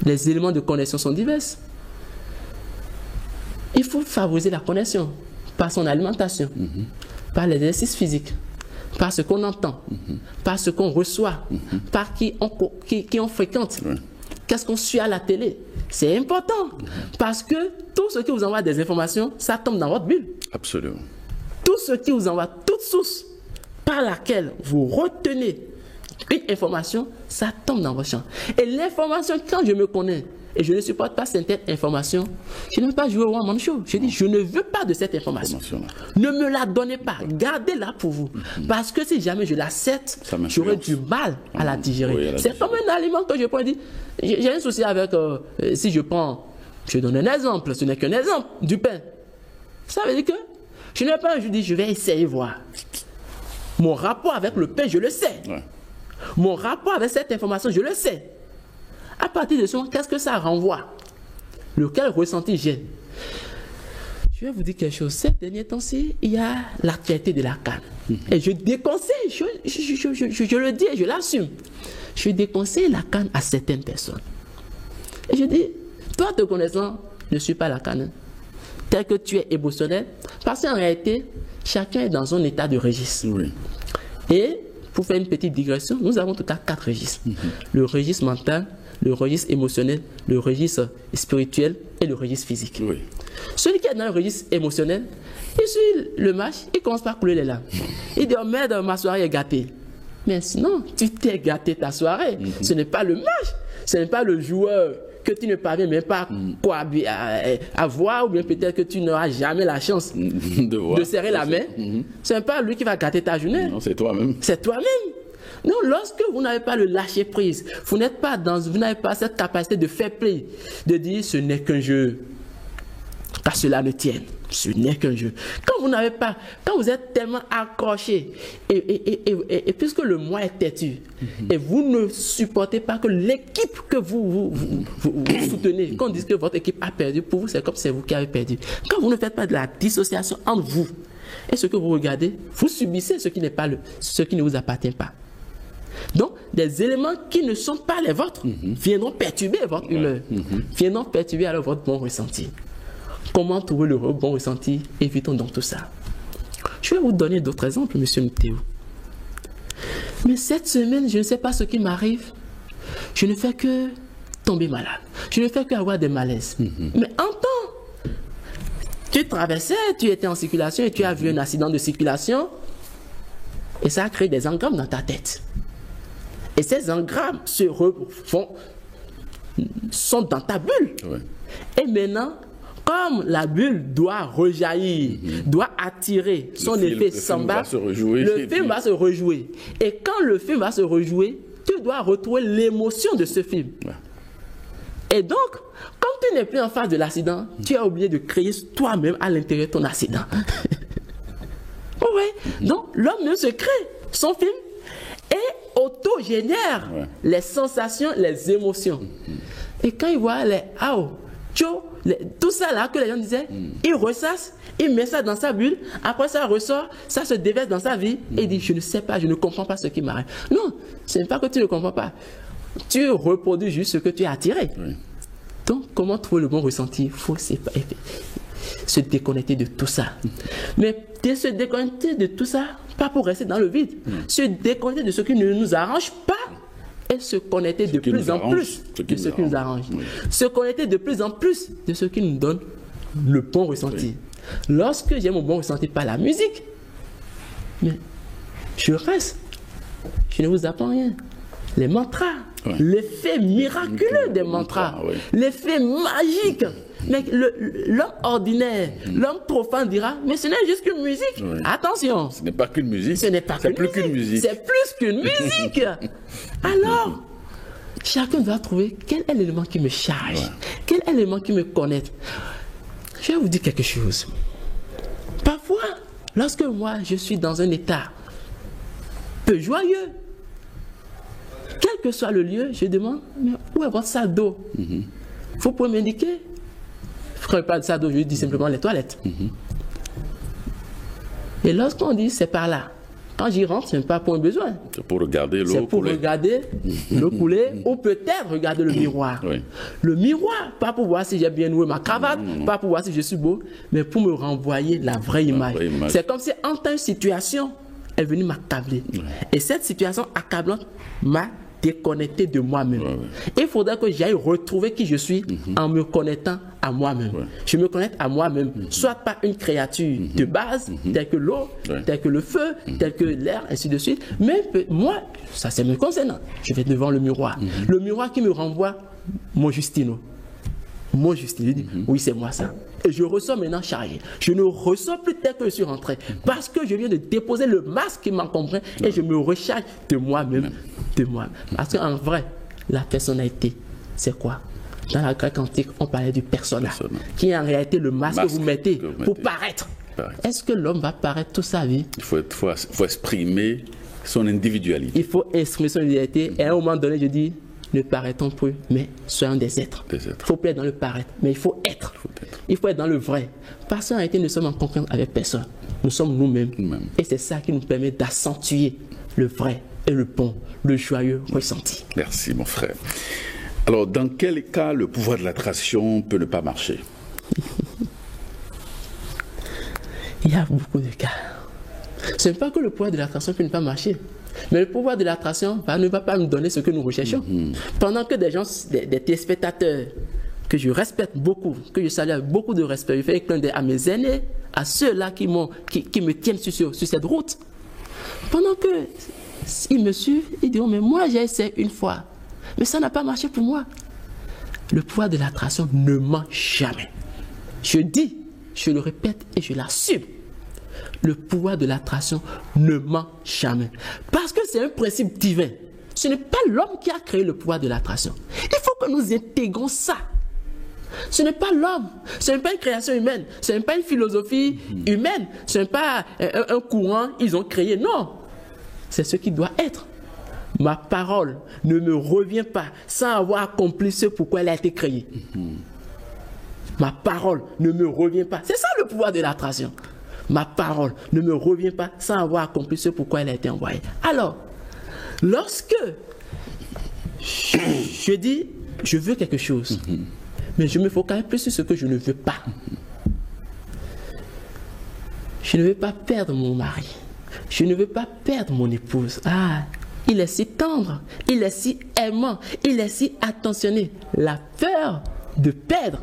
Les éléments de connexion sont divers. Il faut favoriser la connexion. par son alimentation, par l'exercice physique, par ce qu'on entend, par ce qu'on reçoit, par qui on fréquente, qu'est-ce qu'on suit à la télé. C'est important parce que tout ce qui vous envoie des informations, ça tombe dans votre bulle. Absolument. Tout ce qui vous envoie, toute source par laquelle vous retenez une information, ça tombe dans votre champ. Et l'information, quand je me connais et je ne supporte pas cette information, je ne veux pas jouer au one-man show. Je dis, je ne veux pas de cette information. Ne me la donnez pas. Gardez-la pour vous. Parce que si jamais je l'accepte, j'aurai du mal à la digérer. Oui, c'est comme un aliment que je pourrais dire. J'ai un souci avec, si je prends, je donne un exemple, ce n'est qu'un exemple, du pain. Ça veut dire que je n'ai pas, je dis, je vais essayer voir. Mon rapport avec le pain, je le sais. Ouais. Mon rapport avec cette information, je le sais. À partir de ce moment, qu'est-ce que ça renvoie? Lequel ressenti j'ai? Je vais vous dire quelque chose. Ces derniers temps-ci, il y a l'actualité de la canne. Et je déconseille, je le dis et je l'assume. Je déconseille la canne à certaines personnes. Et je dis, toi te connaissant, ne suis pas la canne. Tel que tu es émotionnel. Parce qu'en réalité, chacun est dans un état de registre. Oui. Et pour faire une petite digression, nous avons en tout cas 4 registres. Le registre mental, le registre émotionnel, le registre spirituel et le registre physique. Oui. Celui qui est dans le registre émotionnel, il suit le match, il commence par couler les larmes. Il dit, oh merde, ma soirée est gâtée. Mais sinon, tu t'es gâté ta soirée. Ce n'est pas le match, ce n'est pas le joueur que tu ne parviens même pas à voir, ou bien peut-être que tu n'auras jamais la chance de serrer la main. Ce n'est pas lui qui va gâter ta journée. Non, c'est toi-même. C'est toi-même. Non, lorsque vous n'avez pas le lâcher prise, vous n'avez pas cette capacité de faire play, de dire ce n'est qu'un jeu, qu'à cela ne tienne. Ce n'est qu'un jeu. Quand vous n'avez pas, quand vous êtes tellement accroché, et puisque le moi est têtu, et vous ne supportez pas que l'équipe que vous soutenez, qu'on dise que votre équipe a perdu, pour vous c'est comme si c'est vous qui avez perdu. Quand vous ne faites pas de la dissociation entre vous et ce que vous regardez, vous subissez ce qui ne vous appartient pas. Donc, des éléments qui ne sont pas les vôtres viendront perturber votre humeur, viendront perturber alors votre bon ressenti. Comment trouver le bon ressenti? Évitons donc tout ça. Je vais vous donner d'autres exemples, monsieur Nteo. Mais cette semaine, je ne sais pas ce qui m'arrive. Je ne fais que tomber malade. Je ne fais qu'avoir des malaises. Mais entends, tu traversais, tu étais en circulation et tu as vu un accident de circulation et ça a créé des engrammes dans ta tête. Et ces engrammes sont dans ta bulle. Ouais. Et maintenant, comme la bulle doit rejaillir, doit attirer son effet semblable, le film va se rejouer. Et quand le film va se rejouer, tu dois retrouver l'émotion de ce film. Ouais. Et donc, comme tu n'es plus en face de l'accident, tu as oublié de créer toi-même à l'intérieur de ton accident. Oui. Donc, l'homme se crée son film et auto-génère les sensations, les émotions. Et quand il voit les tout ça là que les gens disaient, il ressasse, il met ça dans sa bulle, après ça ressort, ça se déverse dans sa vie et il dit, je ne sais pas, je ne comprends pas ce qui m'arrive. Non, ce n'est pas que tu ne comprends pas. Tu reproduis juste ce que tu as attiré. Oui. Donc, comment trouver le bon ressenti? Il faut se déconnecter de tout ça. Mais se déconnecter de tout ça, pas pour rester dans le vide. Se déconnecter de ce qui ne nous arrange pas et se connecter de plus en plus de ce qui nous arrange. Oui. Se connecter de plus en plus de ce qui nous donne le bon ressenti. Oui. Lorsque j'ai mon bon ressenti par la musique, mais je reste. Je ne vous apprends rien. Les mantras, l'effet miraculeux des mantras, l'effet magique. Mais l'homme ordinaire, l'homme profane dira, mais ce n'est juste qu'une musique. Oui. Attention. Ce n'est pas qu'une musique. Ce n'est pas plus qu'une musique. C'est plus qu'une musique. Alors, chacun doit trouver quel est l'élément qui me charge, quel est l'élément qui me connecte. Je vais vous dire quelque chose. Parfois, lorsque moi, je suis dans un état peu joyeux, quel que soit le lieu, je demande, mais où est votre sac d'eau? Vous pouvez m'indiquer? Quand je parle de sac d'eau, je dis simplement les toilettes. Et lorsqu'on dit c'est par là, Quand j'y rentre, ce n'est pas pour un besoin. C'est pour regarder l'eau couler. C'est pour regarder l'eau couler ou peut-être regarder le miroir. Oui. Le miroir, pas pour voir si j'ai bien noué ma cravate, pas pour voir si je suis beau, mais pour me renvoyer la vraie image. C'est comme si en tant que situation, elle est venue m'accabler. Et cette situation accablante m'a déconnecté de moi-même. Il faudrait que j'aille retrouver qui je suis en me connectant à moi-même. Je me connecte à moi-même, soit par une créature de base, telle que l'eau, telle que le feu, telle que l'air, ainsi de suite. Mais moi, ça c'est me concernant. Je vais devant le miroir. Le miroir qui me renvoie mon Justino. Mon Justino, je dis, oui, c'est moi ça. Et je ressors maintenant chargé. Je ne ressors plus tel que je suis rentré. Parce que je viens de déposer le masque qui m'encombrait et je me recharge de moi-même. De moi. Parce qu'en vrai, la personnalité, c'est quoi? Dans la Grèce antique, on parlait du persona, qui est en réalité le masque que vous mettez pour paraître. Est-ce que l'homme va paraître toute sa vie? Il faut exprimer son individualité. Il faut exprimer son individualité. Et à un moment donné, je dis, ne paraîtons plus, mais soyons des êtres. Il ne faut plus être dans le paraître, mais il faut être. Il faut être dans le vrai. Parce qu'en réalité, nous sommes en concurrence avec personne. Nous sommes nous-mêmes. Et c'est ça qui nous permet d'accentuer le vrai et le bon, le joyeux ressenti. Merci, mon frère. Alors, dans quel cas le pouvoir de l'attraction peut ne pas marcher? Il y a beaucoup de cas. Ce n'est pas que le pouvoir de l'attraction peut ne pas marcher. Mais le pouvoir de l'attraction ne va pas nous donner ce que nous recherchons. Pendant que des gens, des téléspectateurs que je respecte beaucoup, que je salue avec beaucoup de respect, je fais un clin d'œil à mes aînés, à ceux-là qui me tiennent sur cette route. Pendant qu'ils me suivent, ils diront, mais moi j'ai essayé une fois, mais ça n'a pas marché pour moi. Le pouvoir de l'attraction ne ment jamais. Je dis, je le répète et je l'assume. Le pouvoir de l'attraction ne ment jamais. Parce que c'est un principe divin. Ce n'est pas l'homme qui a créé le pouvoir de l'attraction. Il faut que nous intégrons ça. Ce n'est pas l'homme. Ce n'est pas une création humaine. Ce n'est pas une philosophie humaine. Ce n'est pas un courant ils ont créé. Non. C'est ce qui doit être. Ma parole ne me revient pas sans avoir accompli ce pourquoi elle a été créée. Ma parole ne me revient pas. C'est ça le pouvoir de l'attraction. Ma parole ne me revient pas sans avoir accompli ce pourquoi elle a été envoyée. Alors, lorsque je dis, je veux quelque chose, mais je me focalise plus sur ce que je ne veux pas. Je ne veux pas perdre mon mari. Je ne veux pas perdre mon épouse. Ah, il est si tendre, il est si aimant, il est si attentionné. La peur de perdre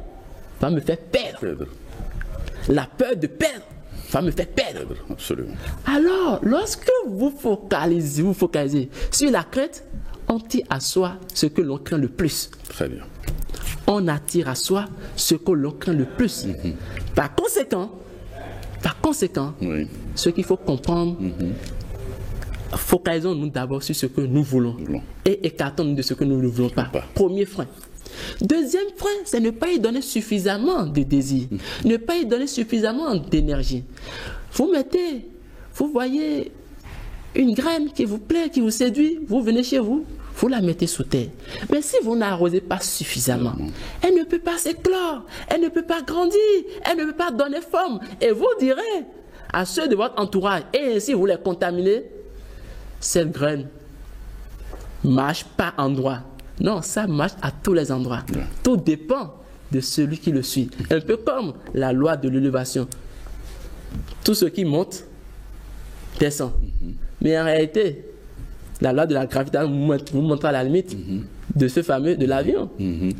va me faire perdre. La peur de perdre va me faire perdre. Absolument. Alors, lorsque vous focalisez sur la crainte, on tire à soi ce que l'on craint le plus. Très bien. On attire à soi ce que l'on craint le plus. Par conséquent, ce qu'il faut comprendre, focalisons-nous d'abord sur ce que nous voulons et écartons-nous de ce que nous ne voulons pas. Premier frein. Deuxième frein, c'est ne pas y donner suffisamment de désir, ne pas y donner suffisamment d'énergie. Vous voyez une graine qui vous plaît, qui vous séduit, vous venez chez vous, vous la mettez sous terre. Mais si vous n'arrosez pas suffisamment, elle ne peut pas s'éclore, elle ne peut pas grandir, elle ne peut pas donner forme. Et vous direz à ceux de votre entourage, et ainsi vous les contaminez, cette graine ne marche pas en droit. Non, ça marche à tous les endroits. Tout dépend de celui qui le suit. Un peu comme la loi de l'élévation. Tout ce qui monte descend. Mais en réalité, la loi de la gravité vous montre à la limite de ce fameux, de l'avion.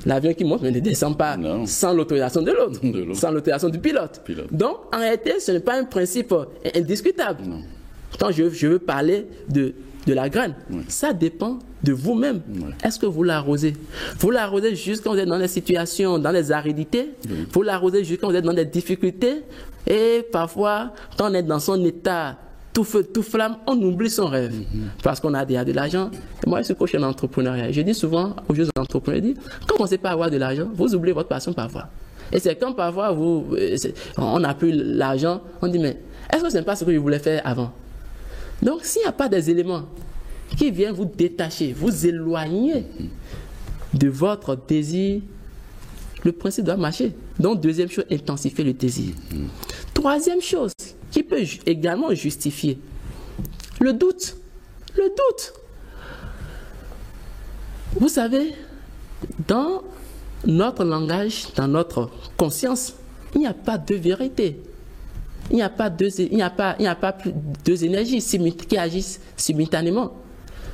L'avion qui monte mais ne descend pas sans l'autorisation de l'autre, sans l'autorisation du pilote. Donc, en réalité, ce n'est pas un principe indiscutable. Quand je veux parler de la graine, ça dépend de vous-même. Est-ce que vous l'arrosez? Vous l'arrosez juste quand vous êtes dans des situations, dans des aridités. Vous l'arrosez juste quand vous êtes dans des difficultés. Et parfois, quand on est dans son état tout feu, tout flamme, on oublie son rêve. Parce qu'on a déjà de l'argent. Et moi, je suis coach en entrepreneuriat. Je dis souvent aux jeunes entrepreneurs, quand on ne sait pas avoir de l'argent, vous oubliez votre passion parfois. Et c'est quand parfois on n'a plus l'argent, on dit, mais est-ce que ce n'est pas ce que je voulais faire avant? Donc, s'il n'y a pas des éléments qui viennent vous détacher, vous éloigner de votre désir, le principe doit marcher. Donc, deuxième chose, intensifier le désir. Troisième chose, qui peut également justifier Le doute. Le doute. Vous savez, dans notre langage, dans notre conscience, il n'y a pas de vérité. Il n'y a pas deux énergies qui agissent simultanément.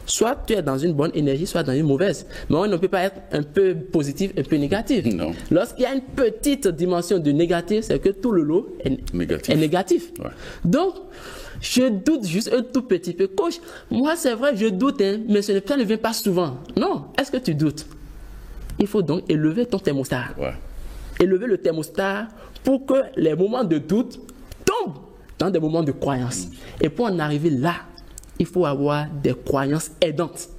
Soit tu es dans une bonne énergie, soit dans une mauvaise. Mais on ne peut pas être un peu positif, un peu négatif. Lorsqu'il y a une petite dimension de négatif, c'est que tout le lot est négatif. Ouais. Donc, je doute juste un tout petit peu. Coach, moi c'est vrai, je doute, hein, mais ça ne vient pas souvent. Non, est-ce que tu doutes? Il faut donc élever ton thermostat. Ouais. Élever le thermostat pour que les moments de doute tombent dans des moments de croyance. Et pour en arriver là, il faut avoir des croyances aidantes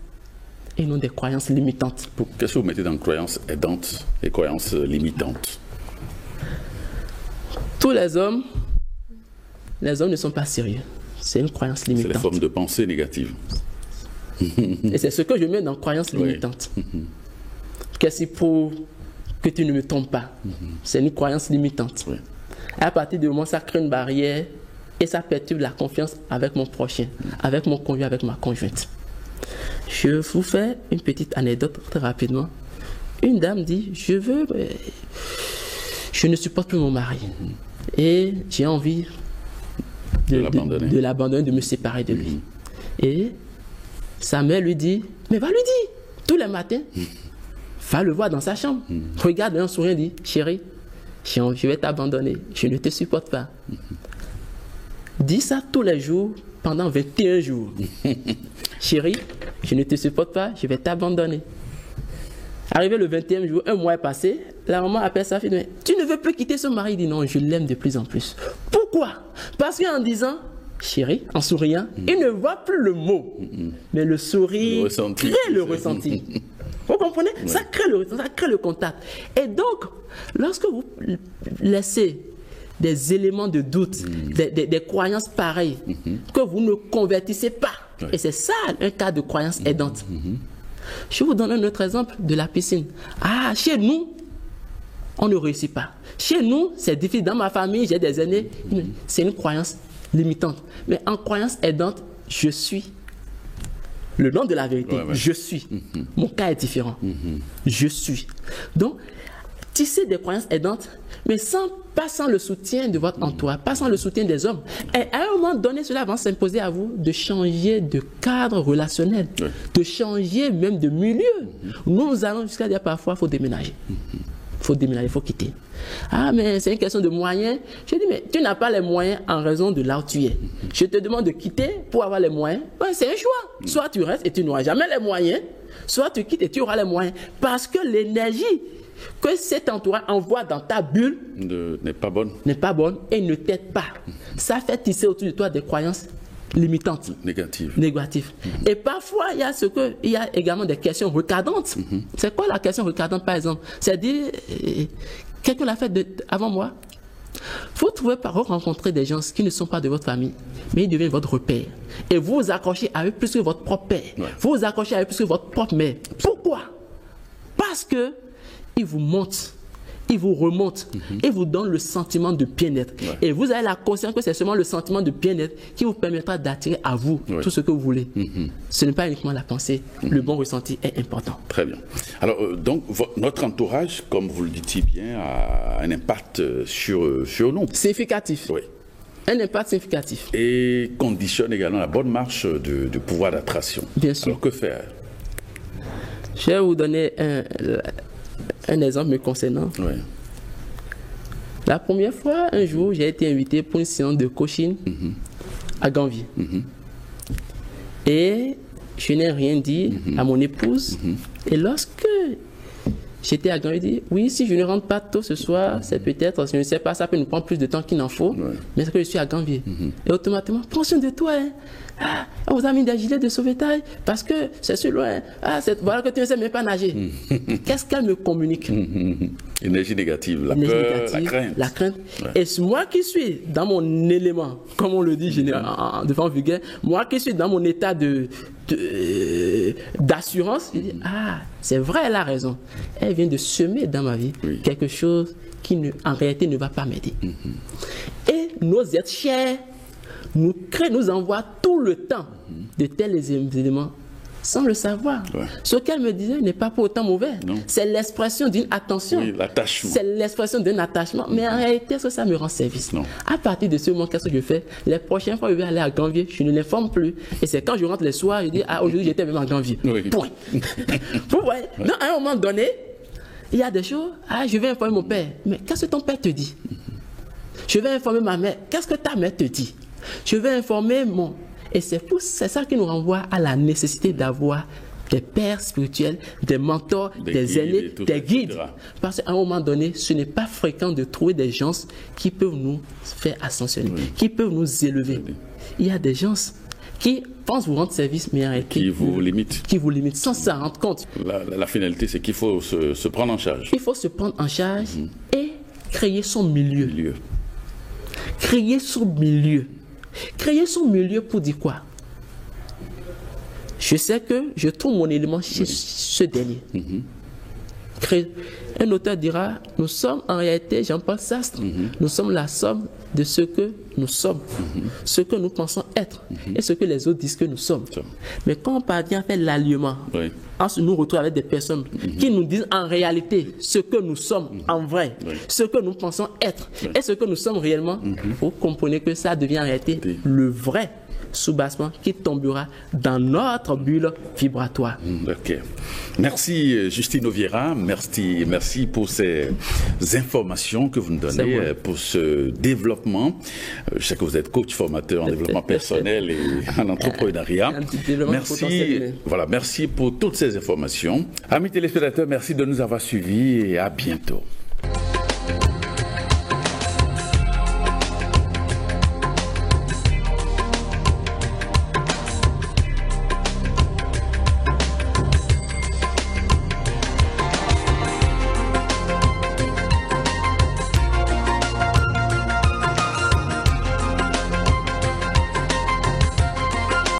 et non des croyances limitantes. Qu'est-ce que vous mettez dans croyances aidantes et croyances limitantes? Tous les hommes ne sont pas sérieux. C'est une croyance limitante. C'est les formes de pensée négatives. Et c'est ce que je mets dans croyances limitantes. Qu'est-ce qu'il faut que tu ne me trompes pas? C'est une croyance limitante. Oui. À partir du moment où ça crée une barrière, et ça perturbe la confiance avec mon prochain, avec mon conjoint, avec ma conjointe. Je vous fais une petite anecdote très rapidement. Une dame dit, je ne supporte plus mon mari. Et j'ai envie de l'abandonner, de me séparer de lui. Et sa mère lui dit, mais va lui dire, tous les matins, va le voir dans sa chambre. Regarde un sourire, dit, chérie, je vais t'abandonner, je ne te supporte pas. Dis ça tous les jours pendant 21 jours. Chérie, je ne te supporte pas, je vais t'abandonner. Arrivé le 20e jour, un mois est passé, la maman appelle sa fille, mais tu ne veux plus quitter son mari? Il dit non, je l'aime de plus en plus. Pourquoi? Parce qu'en disant, chérie, en souriant, il ne voit plus le mot, mais le sourire crée le ressenti. Vous comprenez? Ouais. Ça crée le contact. Et donc, lorsque vous laissez des éléments de doute, des croyances pareilles, que vous ne convertissez pas. Ouais. Et c'est ça un cas de croyance aidante. Je vous donne un autre exemple de la piscine. Ah, chez nous, on ne réussit pas. Chez nous, c'est difficile. Dans ma famille, j'ai des aînés. C'est une croyance limitante. Mais en croyance aidante, je suis. Le nom de la vérité, je suis. Mon cas est différent. Je suis. Donc, tisser des croyances aidantes, mais pas sans le soutien de votre entourage, pas sans le soutien des hommes. Et à un moment donné, cela va s'imposer à vous de changer de cadre relationnel, de changer même de milieu. Nous allons jusqu'à dire parfois, il faut déménager. Il faut déménager, il faut quitter. Ah, mais c'est une question de moyens. Je dis, mais tu n'as pas les moyens en raison de là où tu es. Je te demande de quitter pour avoir les moyens. Ouais, c'est un choix. Soit tu restes et tu n'auras jamais les moyens, soit tu quittes et tu auras les moyens. Parce que l'énergie que cet entourage envoie dans ta bulle n'est pas bonne. Et ne t'aide pas. Ça fait tisser autour de toi des croyances limitantes. Négatives. Et parfois, il y a également des questions recardantes. C'est quoi la question recardante, par exemple? C'est-à-dire, quelqu'un l'a fait avant moi. Vous trouvez par rencontrer des gens qui ne sont pas de votre famille, mais ils deviennent votre repère. Et vous vous accrochez à eux plus que votre propre père. Vous vous accrochez à eux plus que votre propre mère. Pourquoi? Parce que il vous monte, il vous remonte, et vous donne le sentiment de bien-être. Et vous avez la conscience que c'est seulement le sentiment de bien-être qui vous permettra d'attirer à vous tout ce que vous voulez. Ce n'est pas uniquement la pensée, le bon ressenti est important. Très bien. Alors, donc, notre entourage, comme vous le dites si bien, a un impact sur nous. Significatif. Oui. Un impact significatif. Et conditionne également la bonne marche du pouvoir d'attraction. Bien sûr. Alors, que faire? Je vais vous donner un exemple me concernant. La première fois, un jour, j'ai été invité pour une séance de coaching à Ganvier. Et je n'ai rien dit à mon épouse. Et lorsque j'étais à Ganvier, j'ai dit, oui, si je ne rentre pas tôt ce soir, c'est peut-être, je ne sais pas, ça peut nous prendre plus de temps qu'il n'en faut. Mais c'est que je suis à Ganvier. Et automatiquement, prends soin de toi, hein. Ah, on vous a mis des gilets de sauvetage parce que c'est sur loin. Ah, voilà que tu ne sais même pas nager. Qu'est-ce qu'elle me communique? Énergie négative, la peur, la crainte. Et moi qui suis dans mon élément, comme on le dit devant vulgaire, moi qui suis dans mon état d'assurance, je dis, ah, c'est vrai, elle a raison. Elle vient de semer dans ma vie quelque chose qui en réalité ne va pas m'aider. Et nos êtres chers, nous envoie tout le temps de tels éléments sans le savoir. Ce qu'elle me disait n'est pas pour autant mauvais. C'est l'expression d'une attention. Oui, l'attachement. C'est l'expression d'un attachement. Mais en réalité, est-ce que ça me rend service? Non. À partir de ce moment, qu'est-ce que je fais? Les prochaines fois, je vais aller à Granvier, je ne l'informe plus. Et c'est quand je rentre les soirs, je dis, ah, aujourd'hui, j'étais même à Granvier. Point. Vous voyez? Donc, à un moment donné, il y a des choses, ah, je vais informer mon père. Mais qu'est-ce que ton père te dit? Je vais informer ma mère. Qu'est-ce que ta mère te dit? Je vais informer mon... Et c'est ça qui nous renvoie à la nécessité d'avoir des pères spirituels, des mentors, des aînés, des guides. Parce qu'à un moment donné, ce n'est pas fréquent de trouver des gens qui peuvent nous faire ascensionner, qui peuvent nous élever. Il y a des gens qui pensent vous rendre service, mais en réalité, qui vous limitent. Qui vous limitent, sans s'en rendre compte. La finalité, c'est qu'il faut se prendre en charge. Il faut se prendre en charge et créer son milieu. Créer son milieu. Créer son milieu pour dire quoi? Je sais que je trouve mon élément chez ce dernier. Un auteur dira, nous sommes en réalité, Jean-Paul Sastre, nous sommes la somme de ce que nous sommes, ce que nous pensons être et ce que les autres disent que nous sommes. Mais quand on parvient à faire l'alliement, on se nous retrouve avec des personnes qui nous disent en réalité ce que nous sommes en vrai, ce que nous pensons être et ce que nous sommes réellement, vous comprenez que ça devient en réalité le vrai soubassement qui tombera dans notre bulle vibratoire. Ok. Merci Justine Oviera, merci pour ces informations que vous nous donnez, pour ce développement. Je sais que vous êtes coach formateur en développement personnel et en entrepreneuriat. Merci pour toutes ces informations. Amis téléspectateurs, merci de nous avoir suivis et à bientôt.